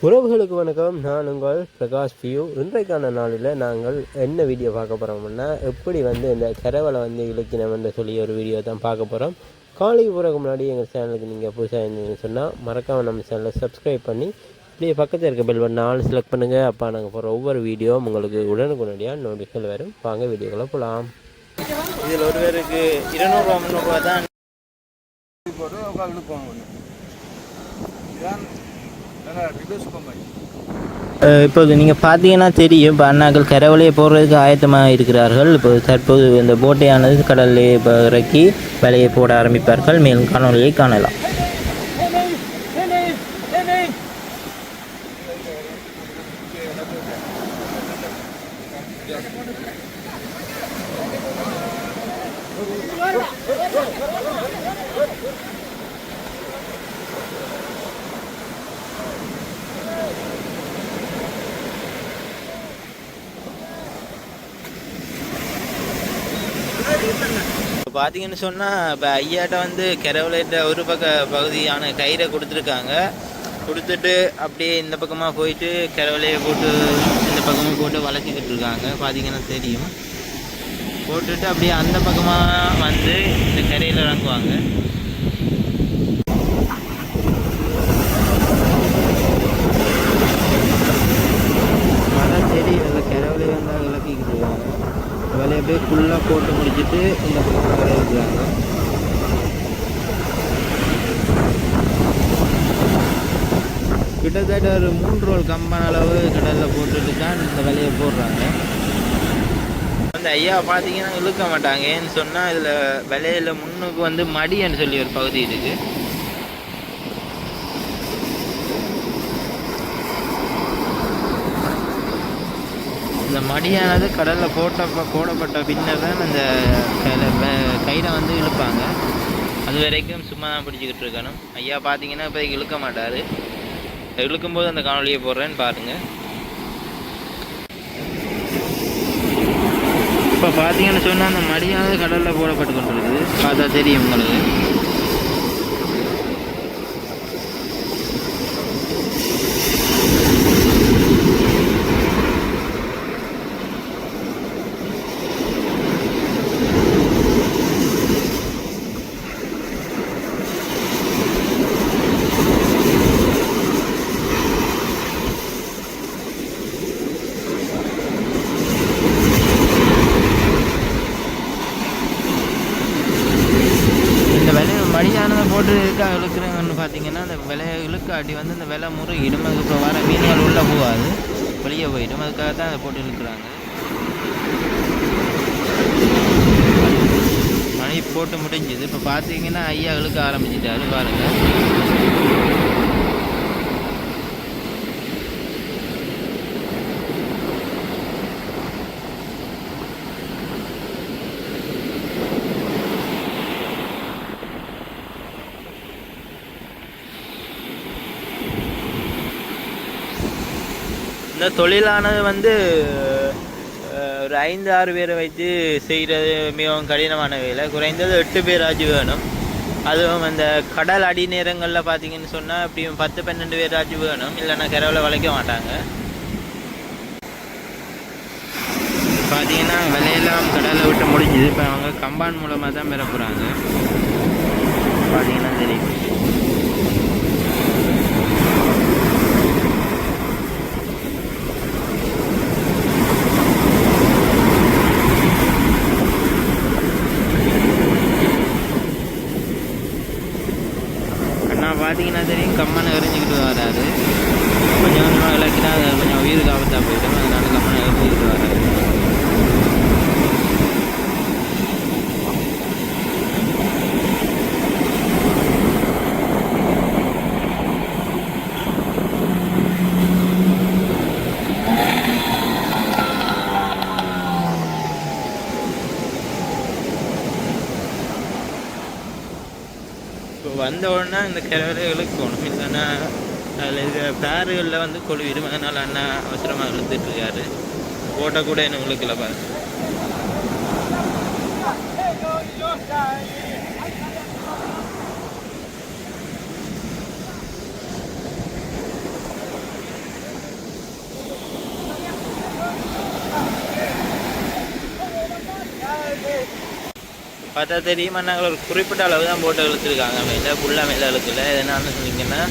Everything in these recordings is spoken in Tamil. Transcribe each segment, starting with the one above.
உறவுகளுக்கு வணக்கம். நான் உங்கள் பிரகாஷ் பியூ. இன்றைக்கான நாளில் நாங்கள் என்ன வீடியோ பார்க்க போகிறோம்னா, எப்படி இந்த கரவலை இலக்கினம் என்று சொல்லி ஒரு வீடியோ தான் பார்க்க போகிறோம். காலைக்கு போகிறதுக்கு முன்னாடி எங்கள் சேனலுக்கு நீங்கள் புதுசாக இருந்தீங்கன்னு சொன்னால் மறக்காமல் நம்ம சேனலை சப்ஸ்கிரைப் பண்ணி இப்படியே பக்கத்தில் இருக்க பெல் பட்டன் ஆல் செலக்ட் பண்ணுங்கள். அப்போ நாங்கள் போகிற ஒவ்வொரு வீடியோவும் உங்களுக்கு உடனுக்குடனடியாக நோட்டிஃபிகேஷன் வரும். வாங்க வீடியோக்களை போகலாம். இதில் ஒரு பேருக்கு 200 300 தான் இப்போது நீங்கள் பார்த்தீங்கன்னா தெரியும். இப்போ அண்ணாக்கள் கரவலையை போடுறதுக்கு ஆயத்தமாக இருக்கிறார்கள். இப்போ தற்போது இந்த போட்டையானது கடலில் இப்போ இறக்கி வலையை போட ஆரம்பிப்பார்கள். மேலும் காணொலியை காணலாம். இப்போ பார்த்தீங்கன்னு சொன்னால், இப்போ ஐயாட்ட கரவலைட்ட ஒரு பகுதியான கயிறை கொடுத்துட்டு அப்படியே இந்த பக்கமாக போயிட்டு கரவலையை போட்டு இந்த பக்கமாக போட்டு வளைச்சிக்கிட்டு இருக்காங்க. பார்த்தீங்கன்னா தெரியும். போட்டுட்டு அப்படியே அந்த பக்கமாக இந்த கரையில் இறங்குவாங்க. அதான் தெரியும். இந்த கரவலையை விளக்கிக்கிட்டு இருக்காங்க. வேலையை போய் ஃபுல்லாக போட்டு முடிச்சுட்டு இந்த பக்கம் வர இருக்கிறாங்க. கிட்டத்தட்ட ஒரு 3 ரோல் கம்பான அளவு கடலில் போட்டுட்டு தான் இந்த வேலையை போடுறாங்க. ஐயா பார்த்தீங்கன்னா இழுக்க மாட்டாங்க. ஏன்னு சொன்னால், இதில் விலையில முன்னுக்கு மடின்னு சொல்லி ஒரு பகுதி இருக்குது. இந்த மடியானது கடலில் போடப்பட்ட பின்னர் தான் அந்த கயிறை இழுப்பாங்க. அது வரைக்கும் சும்மா தான் பிடிச்சிக்கிட்டு இருக்கணும். ஐயா பார்த்தீங்கன்னா இப்போ இழுக்க மாட்டார். இழுக்கும்போது அந்த காணொலியை போடுறேன்னு பாருங்கள். இப்போ பார்த்தீங்கன்னு சொன்னால், அந்த மடியானது கடலில் போடப்பட்டு கொண்டு இருக்குது. பார்த்தா தெரியும் உங்களுக்கு. மடியானதை போட்டு இருக்காக இழுக்கிறவன்னு பார்த்தீங்கன்னா, அந்த விலையை இழுக்காட்டி அந்த விலை முறுகிடும். அதுக்கு இப்போ வர மீன்கள் உள்ளே போகாது, வெளியே போயிடும். அதுக்காக தான் அதை போட்டு இழுக்கிறாங்க. மணி போட்டு முடிஞ்சுது. இப்போ பார்த்தீங்கன்னா ஐயா இழுக்க ஆரம்பிச்சிட்டாரு பாருங்கள். இந்த தொழிலானது ஒரு 5-6 பேரை வைத்து செய்கிறது மிகவும் கடினமான வேலை. குறைந்தது 8 பேராச்சு வேணும். அதுவும் அந்த கடல் அடி நேரங்களில் பார்த்தீங்கன்னு சொன்னால் அப்படியும் 10-12 பேராச்சு வேணும். இல்லைன்னா கரவில் வளைக்க மாட்டாங்க. பார்த்தீங்கன்னா விலையெல்லாம் கடலை விட்டு முடிஞ்சுது. இப்போ அவங்க கம்பான் மூலமாக தான் பெற போகிறாங்க. பார்த்தீங்கன்னா தெரியும். பார்த்தீங்கன்னா தெரியும். கம்மனை எறிஞ்சிக்கிட்டு வராது. கொஞ்சம் கொஞ்சமாக விளக்கினா அது கொஞ்சம் உயிருக்கு ஆபத்தாக போயிடும். அதனால கம்மனை எறிஞ்சிக்கிட்டு வராது. இப்போ வந்த உடனே இந்த கிழவரை இழுக்கணும். இல்லைன்னா அதில் இருக்கிற பேருகளில் கொழுவிடும். அதனால் அண்ணா அவசரமாக இழுத்துட்ருக்காரு. போட்டால் கூட என்ன இழுக்கல பாரு. பார்த்தா தெரியும், நாங்கள் ஒரு குறிப்பிட்ட அளவு தான் போட்டு இழுத்துருக்காங்க, மேலே ஃபுல்லாக மேலே இழுக்கல. என்னன்னு சொன்னீங்கன்னா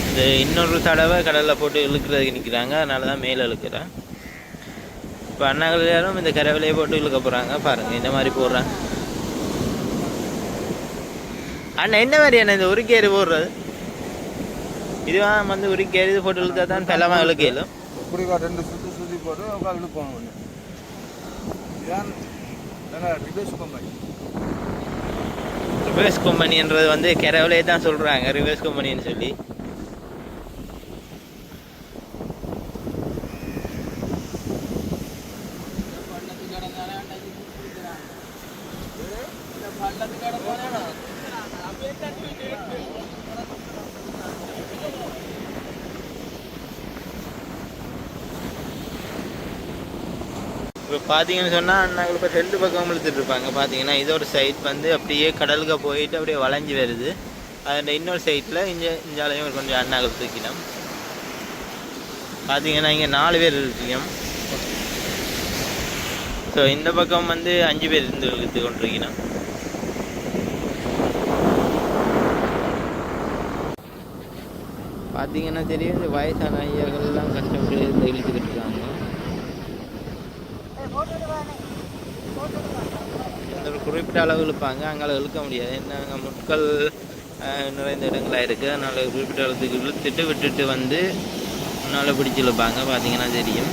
இந்த இன்னொரு தடவை கடலில் போட்டு இழுக்கிறதுக்கு நிற்கிறாங்க, அதனால தான் மேலே இழுக்கிறேன். இப்போ அண்ணாங்கள் எல்லாரும் இந்த கரவிலையை போட்டு இழுக்க போகிறாங்க. பாருங்கள் இந்த மாதிரி போடுறாங்க. அண்ணா என்ன மாதிரி அண்ணா இந்த உருக்கேறி போடுறது? இதுவாக வந்து உருக்கேறி இது போட்டு இழுத்தா தான் பலமாக இழுக்கலும். இப்படி 2 சுற்றி சுற்றி போட்டு இழுப்போம். இதுதான் ரிவர்ஸ் கம்பெனின்றது வந்து கெரவலே தான் சொல்கிறாங்க ரிவர்ஸ் கம்பெனின்னு சொல்லி. இப்போ பார்த்தீங்கன்னு சொன்னால் அண்ணாக்கள் இப்போ 2 பக்கம் இழுத்துட்டு இருப்பாங்க. பார்த்தீங்கன்னா இதோட சைட் வந்து அப்படியே கடலுக்கு போயிட்டு அப்படியே வளைஞ்சி வருது. அதில் இன்னொரு சைட்டில் இஞ்சாலையும் கொஞ்சம் அண்ணாக்கள் தூக்கினோம். பார்த்தீங்கன்னா இங்கே 4 பேர் இருக்கணும். ஸோ இந்த பக்கம் வந்து 5 பேர் இருந்து இழுத்து கொண்டிருக்கணும். பார்த்தீங்கன்னா தெரியும், இந்த வயசான ஐயாக்கள்லாம் கஷ்டப்பட்டு இருந்து இழுத்துக்கிட்டு இருக்காங்க. ஒரு குறிப்பிட்ட அளவு இழுப்பாங்க, அங்கே இழுக்க முடியாது. என்ன அங்கே முட்கள் நிறைந்த இடங்களாக இருக்குது, அதனால் குறிப்பிட்ட அளவுக்கு இழுத்துட்டு விட்டுட்டு வந்து முன்னால் பிடிச்சி இழுப்பாங்க. பார்த்தீங்கன்னா தெரியும்.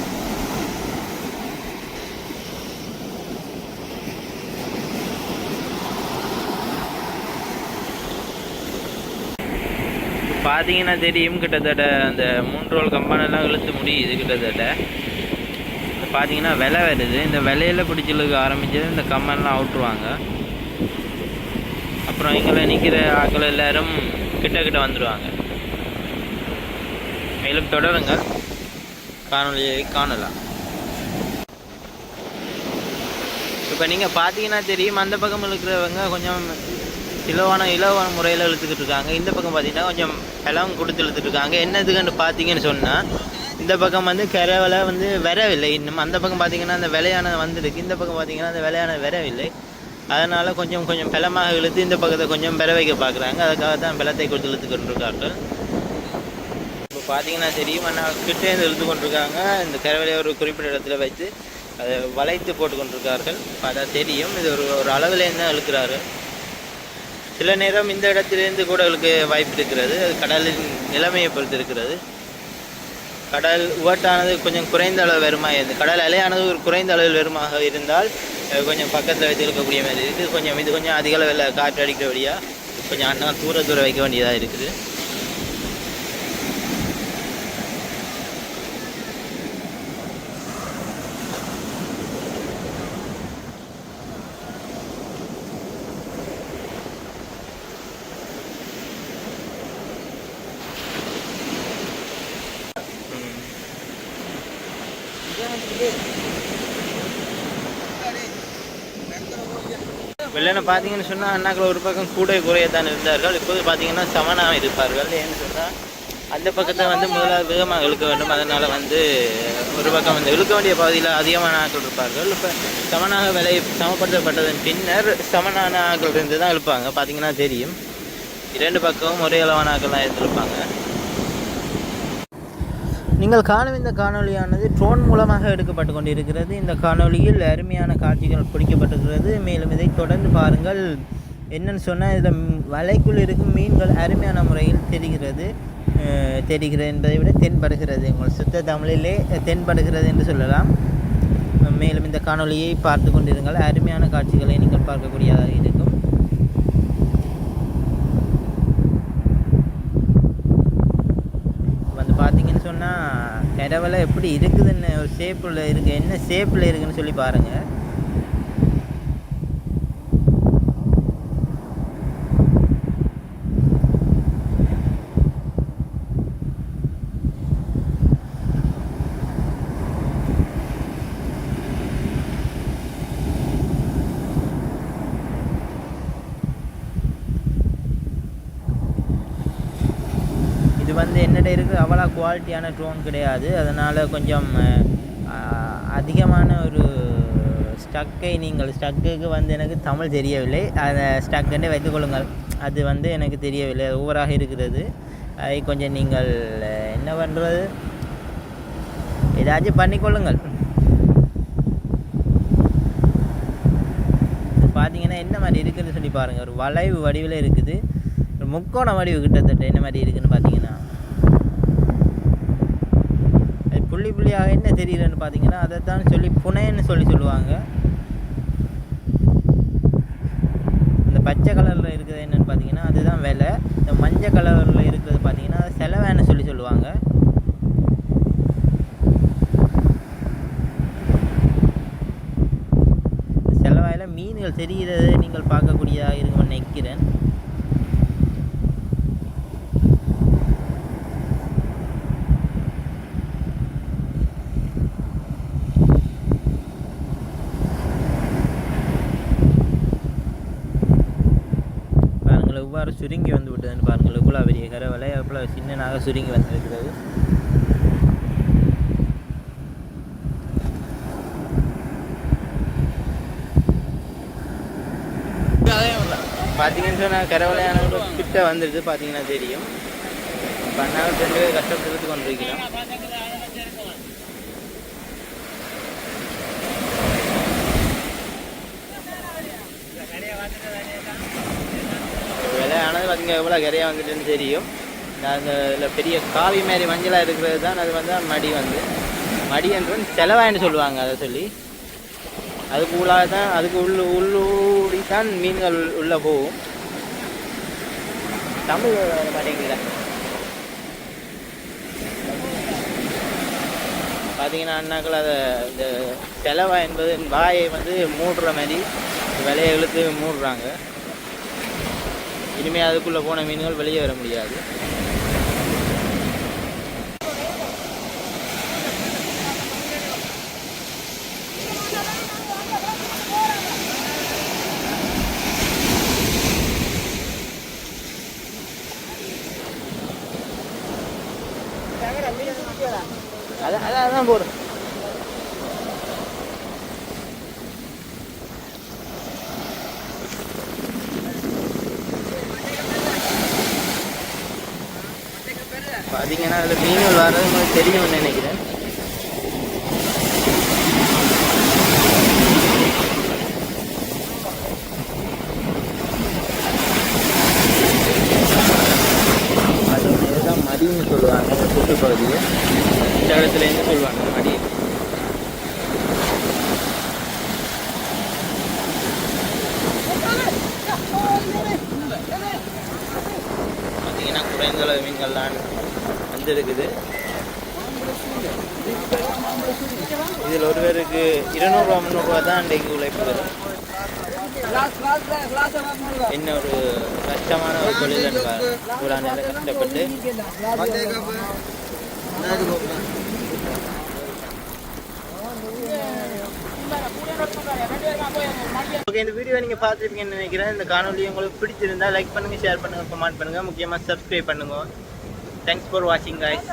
பார்த்தீங்கன்னா தெரியும், கிட்டத்தட்ட அந்த 3 ரோல் கம்பானெல்லாம் இழுத்து முடியுது. கிட்டத்தட்ட பார்த்தீங்கன்னா விலை வருது. இந்த விலையில் பிடிச்சிலுக்கு ஆரம்பித்தது இந்த கம்பெனிலாம் அவுட்டுருவாங்க. அப்புறம் இங்கே நிற்கிற ஆட்கள் எல்லோரும் கிட்ட வந்துடுவாங்க. மேலும் தொடருங்கள், காணொலியை காணலாம். இப்போ நீங்கள் பார்த்தீங்கன்னா தெரியும், அந்த பக்கம் இருக்கிறவங்க கொஞ்சம் இலவான முறையில் இழுத்துக்கிட்டு இருக்காங்க. இந்த பக்கம் பார்த்தீங்கன்னா கொஞ்சம் இலம் கொடுத்து இழுத்துட்டு இருக்காங்க. என்னதுக்குன்னு பார்த்தீங்கன்னு சொன்னால், இந்த பக்கம் வந்து கரவலை வந்து வரவில்லை இன்னும். அந்த பக்கம் பார்த்தீங்கன்னா அந்த விலையானது வந்துருக்கு, இந்த பக்கம் பார்த்தீங்கன்னா அந்த விலையானது வரவில்லை. அதனால் கொஞ்சம் பலமாக இழுத்து இந்த பக்கத்தை கொஞ்சம் பெற வைக்க பார்க்குறாங்க. அதுக்காக தான் பலத்தை கொடுத்து இழுத்து கொண்டிருக்கார்கள். இப்போ பார்த்தீங்கன்னா தெரியும், ஆனால் கிட்டேருந்து இழுத்து கொண்டிருக்காங்க. இந்த கரவலையை ஒரு குறிப்பிட்ட இடத்துல வைத்து அதை வளைத்து போட்டு கொண்டிருக்கார்கள். பார்த்தா தெரியும், இது ஒரு அளவுலேருந்து தான் இழுக்கிறாரு. சில நேரம் இந்த இடத்துலேருந்து கூட இழுக்க வாய்ப்பு இருக்கிறது. அது கடலின் நிலைமையை பொறுத்து இருக்கிறது. கடல் உவட்டானது கொஞ்சம் குறைந்த அளவு வருமா இருந்து, கடல் அலையானது ஒரு குறைந்த அளவில் வருமாக இருந்தால் கொஞ்சம் பக்கத்தில் வைத்து இழுக்கக்கூடிய மாதிரி இருக்குது. இது கொஞ்சம் அதிக அளவில் காற்று அடிக்கிறபடியாக கொஞ்சம் அண்ணா தூர வைக்க வேண்டியதாக இருக்குது. வெள்ளனை பார்த்தீங்கன்னு சொன்னால் அண்ணாக்கள் ஒரு பக்கம் கூட குறையத்தான் இருந்தார்கள். இப்போது பார்த்தீங்கன்னா சமனாக இருப்பார்கள். ஏன்னு சொன்னால் அந்த பக்கத்தை வந்து முதலாவது வேகமாக இழுக்க வேண்டும். அதனால் வந்து ஒரு பக்கம் வந்து இழுக்க வேண்டிய பகுதியில் அதிகமான ஆட்கள் இருப்பார்கள். இப்போ சமனாக விலை சமப்படுத்தப்பட்டதன் பின்னர் சமனான ஆட்கள் இருந்து தான் இழுப்பாங்க. பார்த்தீங்கன்னா தெரியும், 2 பக்கமும் ஒரே அளவான ஆட்கள் தான் இருந்திருப்பாங்க. நீங்கள் காணும் இந்த காணொலியானது ட்ரோன் மூலமாக எடுக்கப்பட்டு கொண்டிருக்கிறது. இந்த காணொலியில் அருமையான காட்சிகள் பிடிக்கப்பட்டிருக்கிறது. மேலும் இதை தொடர்ந்து பாருங்கள். என்னன்னு சொன்னால், இதில் வலைக்குள் இருக்கும் மீன்கள் அருமையான முறையில் தெரிகிறது என்பதை விட தென்படுகிறது. உங்கள் சுத்த தமிழிலே தென்படுகிறது என்று சொல்லலாம். மேலும் இந்த காணொலியை பார்த்து கொண்டிருங்கள். அருமையான காட்சிகளை நீங்கள் பார்க்கக்கூடியதாக இருக்கும். பார்த்தீங்கன்னு சொன்னால் கடவுளை எப்படி இருக்குதுன்னு ஒரு ஷேப்பில் இருக்குது, என்ன ஷேப்பில் இருக்குதுன்னு சொல்லி பாருங்கள். இது வந்து என்னிட்ட இருக்குது அவ்வளோ குவாலிட்டியான ட்ரோன் கிடையாது. அதனால் கொஞ்சம் அதிகமான ஒரு ஸ்டக்குக்கு வந்து எனக்கு தமிழ் தெரியவில்லை. அதை ஸ்டக்குன்னு வைத்துக்கொள்ளுங்கள். அது வந்து எனக்கு தெரியவில்லை, அது ஓவராக இருக்கிறது. அதை கொஞ்சம் நீங்கள் என்ன பண்ணுறது, ஏதாச்சும் பண்ணிக்கொள்ளுங்கள். பார்த்தீங்கன்னா என்ன மாதிரி இருக்குதுன்னு சொல்லி பாருங்கள். ஒரு வளைவு வடிவில் இருக்குது, ஒரு முக்கோண வடிவு கிட்டத்தட்ட என்ன மாதிரி இருக்குதுன்னு பார்த்தீங்கன்னா, அது புள்ளி புள்ளியாக என்ன தெரியுதுன்னு பார்த்தீங்கன்னா அதை தான் சொல்லி புனைன்னு சொல்லுவாங்க. இந்த பச்சை கலரில் இருக்கிறது என்னென்னு பார்த்தீங்கன்னா அதுதான் விலை. இந்த மஞ்சள் கலரில் இருக்கிறது பார்த்தீங்கன்னா அது செலவேன்னு சொல்லுவாங்க. செலவாயில் மீன்கள் தெரிகிறது நீங்கள் பார்க்கக்கூடியதாக இருக்கும்னு நினைக்கிறேன். பாருங்கள் எவ்வாறு சுருங்கி வந்து விட்டதுன்னு பாருங்கள். எவ்வளோ பெரிய கரவலை, எவ்வளோ சின்னனாக சுருங்கி வந்திருக்கிறது. பார்த்தீங்கன்னு சொன்னால் கரவலையான கிட்ட வந்துடுது, பார்த்தீங்கன்னா தெரியும். பண்ணாலும் 2 பேர் கஷ்டப்பட்டு கொண்டு வைக்கலாம். விலையானது பார்த்தீங்கன்னா எவ்வளோ கரையாக வந்துட்டுன்னு தெரியும். அந்த இதில் பெரிய காவி மாதிரி மஞ்சளாக இருக்கிறது தான் அது வந்து மடி என்று செலவாயின்னு சொல்லுவாங்க. அதை சொல்லி அதுக்கு உள்ளாக தான், அதுக்கு உள்ளூடி தான் மீன்கள் உள்ளே போகும். தமிழ் மாட்டேங்கிற பார்த்தீங்கன்னா அண்ணாக்கள் அதை இந்த செலவா என்பது வாயை வந்து மூடுற மாதிரி விலையை இழுத்து மூடுறாங்க. இனிமேல் அதுக்குள்ளே போன மீன்கள் வெளியே வர முடியாது. அதான் போடும். பார்த்தீங்கன்னா அதில் மீன்கள் வர்றது உங்களுக்கு தெரியும்னு நினைக்கிறேன். இதுதான் மடின்னு சொல்லுவாங்க சுற்றுப்பகுதியை. இந்த இடத்துல என்ன சொல்லுவாங்க மடி. பார்த்தீங்கன்னா குறைந்தளவு மீன்கள்லாம் வந்துருக்குது. இதில் ஒரு பேருக்கு 200 300 தான் அன்றைக்கு உழைப்பு வரும். என்ன ஒரு கஷ்டமான ஒரு தொழில் கூட கஷ்டப்பட்டு ஓகே. இந்த வீடியோ நீங்கள் பார்த்துருப்பீங்கன்னு நினைக்கிறேன். இந்த காணொலி உங்களுக்கு பிடிச்சிருந்தா லைக் பண்ணுங்கள், ஷேர் பண்ணுங்கள், கமெண்ட் பண்ணுங்கள், முக்கியமாக சப்ஸ்கிரைப் பண்ணுங்கள். தேங்க்ஸ் ஃபார் வாட்சிங் காய்ஸ்.